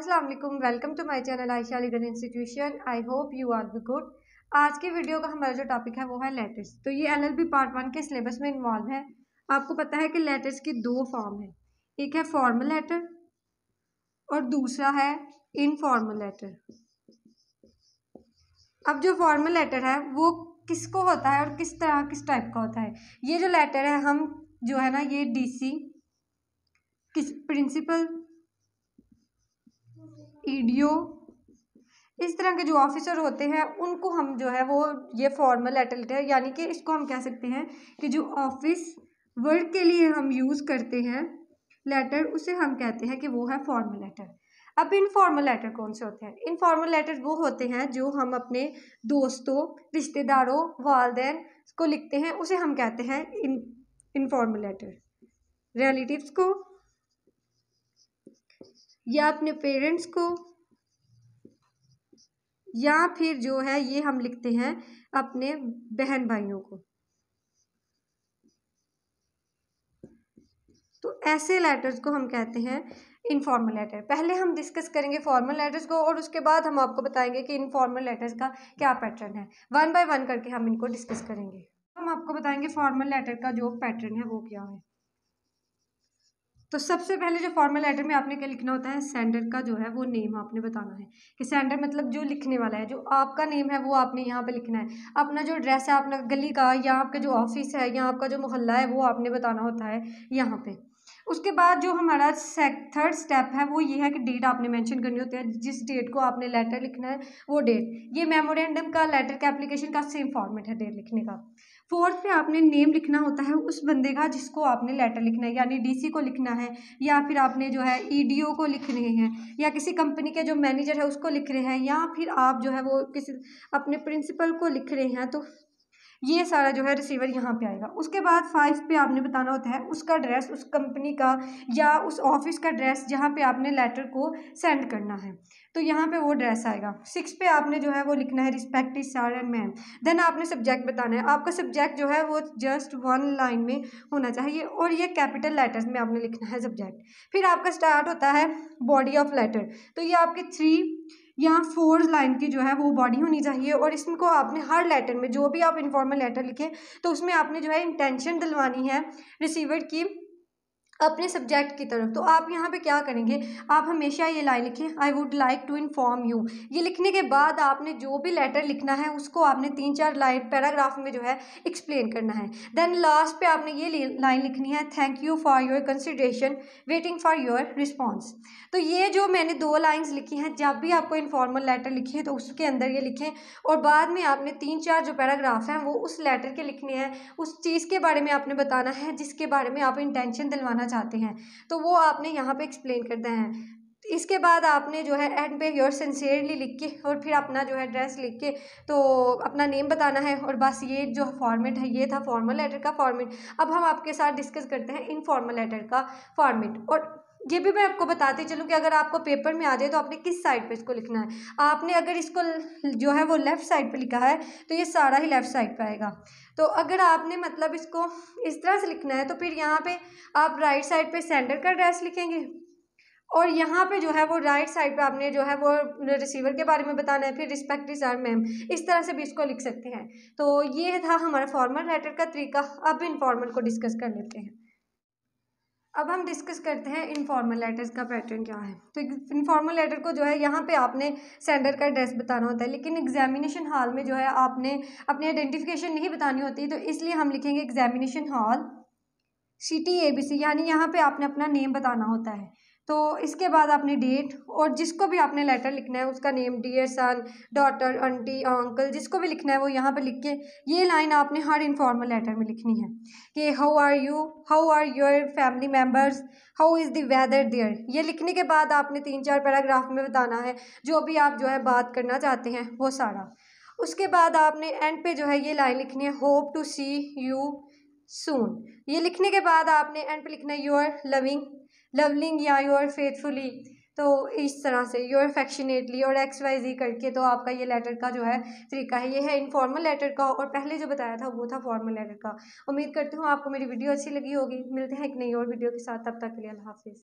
अस्सलाम वालेकुम, welcome to my channel Ayesha legal institution. I hope you are be good. आज की वीडियो का हमारा जो टॉपिक है वो है लेटर्स। तो ये एलएलबी पार्ट 1 के सिलेबस में इन्वॉल्व है। आपको पता है कि लेटर्स की दो फॉर्म है, एक है फॉर्मल लेटर और दूसरा है इनफॉर्मल लेटर। अब जो फॉर्मल लेटर है वो किसको होता है और किस टाइप का होता है। ये जो लेटर है हम जो है ना ये डीसी, किस प्रिंसिपल, ईडीओ, इस तरह के जो ऑफिसर होते हैं उनको हम जो है वो ये फॉर्मल लेटर लेते हैं। यानी कि इसको हम कह सकते हैं कि जो ऑफिस वर्क के लिए हम यूज़ करते हैं लेटर, उसे हम कहते हैं कि वो है फॉर्मल लेटर। अब इनफॉर्मल लेटर कौन से होते हैं? इनफॉर्मल लेटर वो होते हैं जो हम अपने दोस्तों, रिश्तेदारों, वालिदैन को लिखते हैं, उसे हम कहते हैं इनफॉर्मल लेटर। रिलेटिव्स को या अपने पेरेंट्स को, या फिर जो है ये हम लिखते हैं अपने बहन भाइयों को। तो ऐसे लेटर्स को हम कहते हैं इनफॉर्मल लेटर। पहले हम डिस्कस करेंगे फॉर्मल लेटर्स को और उसके बाद हम आपको बताएंगे कि इनफॉर्मल लेटर्स का क्या पैटर्न है। वन बाय वन करके हम इनको डिस्कस करेंगे। हम आपको बताएंगे फॉर्मल लेटर का जो पैटर्न है वो क्या है। तो सबसे पहले जो फॉर्मल लेटर में आपने क्या लिखना होता है, सेंडर का जो है वो नेम आपने बताना है कि सेंडर मतलब जो लिखने वाला है, जो आपका नेम है वो आपने यहाँ पे लिखना है। अपना जो एड्रेस है अपना गली का या आपका जो ऑफिस है या आपका जो मोहल्ला है वो आपने बताना होता है यहाँ पे। उसके बाद जो हमारा थर्ड स्टेप है वो ये है कि डेट आपने मेंशन करनी होती है। जिस डेट को आपने लेटर लिखना है वो डेट, ये मेमोरेंडम का लेटर का एप्लीकेशन का सेम फॉर्मेट है डेट लिखने का। फोर्थ पे आपने नेम लिखना होता है उस बंदे का जिसको आपने लेटर लिखना है, यानी डीसी को लिखना है या फिर आपने जो है ईडीओ को लिख रहे हैं या किसी कंपनी के जो मैनेजर है उसको लिख रहे हैं या फिर आप जो है वो किसी अपने प्रिंसिपल को लिख रहे हैं। तो ये सारा जो है रिसीवर यहाँ पे आएगा। उसके बाद 5 पे आपने बताना होता है उसका एड्रेस, उस कंपनी का या उस ऑफिस का एड्रेस जहाँ पे आपने लेटर को सेंड करना है, तो यहाँ पे वो एड्रेस आएगा। 6 पे आपने जो है वो लिखना है respective sir and ma'am. Then आपने सब्जेक्ट बताना है, आपका सब्जेक्ट जो है वो जस्ट 1 लाइन में होना चाहिए और ये कैपिटल लेटर्स में आपने लिखना है सब्जेक्ट। फिर आपका स्टार्ट होता है बॉडी ऑफ लेटर। तो ये आपके 3 या 4 लाइन की जो है वो बॉडी होनी चाहिए और इसको आपने हर लेटर में जो भी आप इनफॉर्मल लेटर लिखें तो उसमें आपने जो है इंटेंशन दिलवानी है रिसीवर की अपने सब्जेक्ट की तरफ। तो आप यहाँ पे क्या करेंगे, आप हमेशा ये लाइन लिखें, I would like to inform you. ये लिखने के बाद आपने जो भी लेटर लिखना है उसको आपने 3-4 लाइन पैराग्राफ में जो है एक्सप्लेन करना है। देन लास्ट पे आपने ये लाइन लिखनी है, thank you for your consideration, waiting for your response. तो ये जो मैंने 2 लाइन्स लिखी हैं, जब भी आपको इन्फॉर्मल लेटर लिखे तो उसके अंदर ये लिखें और बाद में आपने 3-4 जो पैराग्राफ हैं वो उस लेटर के लिखने हैं, उस चीज़ के बारे में आपने बताना है जिसके बारे में आप इंटेंशन दिलवाना चाहते हैं, तो वो आपने यहाँ पे एक्सप्लेन करना है। इसके बाद आपने जो है एंड पे योर सिंसियरली लिख के और फिर अपना जो है एड्रेस लिख के तो अपना नेम बताना है और बस ये जो फॉर्मेट है ये था फॉर्मल लेटर का फॉर्मेट। अब हम आपके साथ डिस्कस करते हैं इनफॉर्मल लेटर का फॉर्मेट। और ये भी मैं आपको बताती चलूँ कि अगर आपको पेपर में आ जाए तो आपने किस साइड पे इसको लिखना है। आपने अगर इसको जो है वो लेफ़्ट साइड पे लिखा है तो ये सारा ही लेफ़्ट साइड पे आएगा। तो अगर आपने मतलब इसको इस तरह से लिखना है तो फिर यहाँ पे आप राइट साइड पे सेंडर का एड्रेस लिखेंगे और यहाँ पे जो है वो राइट साइड पे आपने जो है वो रिसीवर के बारे में बताना है, फिर रिस्पेक्टिव सर मैम, इस तरह से भी इसको लिख सकते हैं। तो ये था हमारा फॉर्मल लेटर का तरीका। अब इनफॉर्मल को डिस्कस कर लेते हैं। अब हम डिस्कस करते हैं इनफॉर्मल लेटर्स का पैटर्न क्या है। तो इनफॉर्मल लेटर को जो है यहाँ पे आपने सेंडर का एड्रेस बताना होता है, लेकिन एग्जामिनेशन हॉल में जो है आपने अपनी आइडेंटिफिकेशन नहीं बतानी होती, तो इसलिए हम लिखेंगे एग्जामिनेशन हॉल सिटी ABC, यानी यहाँ पे आपने अपना नेम बताना होता है। तो इसके बाद आपने डेट और जिसको भी आपने लेटर लिखना है उसका name, dear son, daughter, aunty, uncle, जिसको भी लिखना है वो यहाँ पे लिख के ये लाइन आपने हर इनफॉर्मल लेटर में लिखनी है कि how are you, how are your family members, how is the weather there. ये लिखने के बाद आपने 3-4 पैराग्राफ में बताना है जो भी आप जो है बात करना चाहते हैं वो सारा। उसके बाद आपने एंड पे जो है ये लाइन लिखनी है, hope to see you soon. ये लिखने के बाद आपने एंड पे लिखना है योर लवलिंग या योर फेथफुली। तो इस तरह से योर अफेक्शनेटली और XYZ करके तो आपका ये लेटर का जो है तरीका है। ये है इनफॉर्मल लेटर का और पहले जो बताया था वो था फॉर्मल लेटर का। उम्मीद करती हूँ आपको मेरी वीडियो अच्छी लगी होगी। मिलते हैं एक नई और वीडियो के साथ, तब तक के लिए अल्लाह हाफिज़।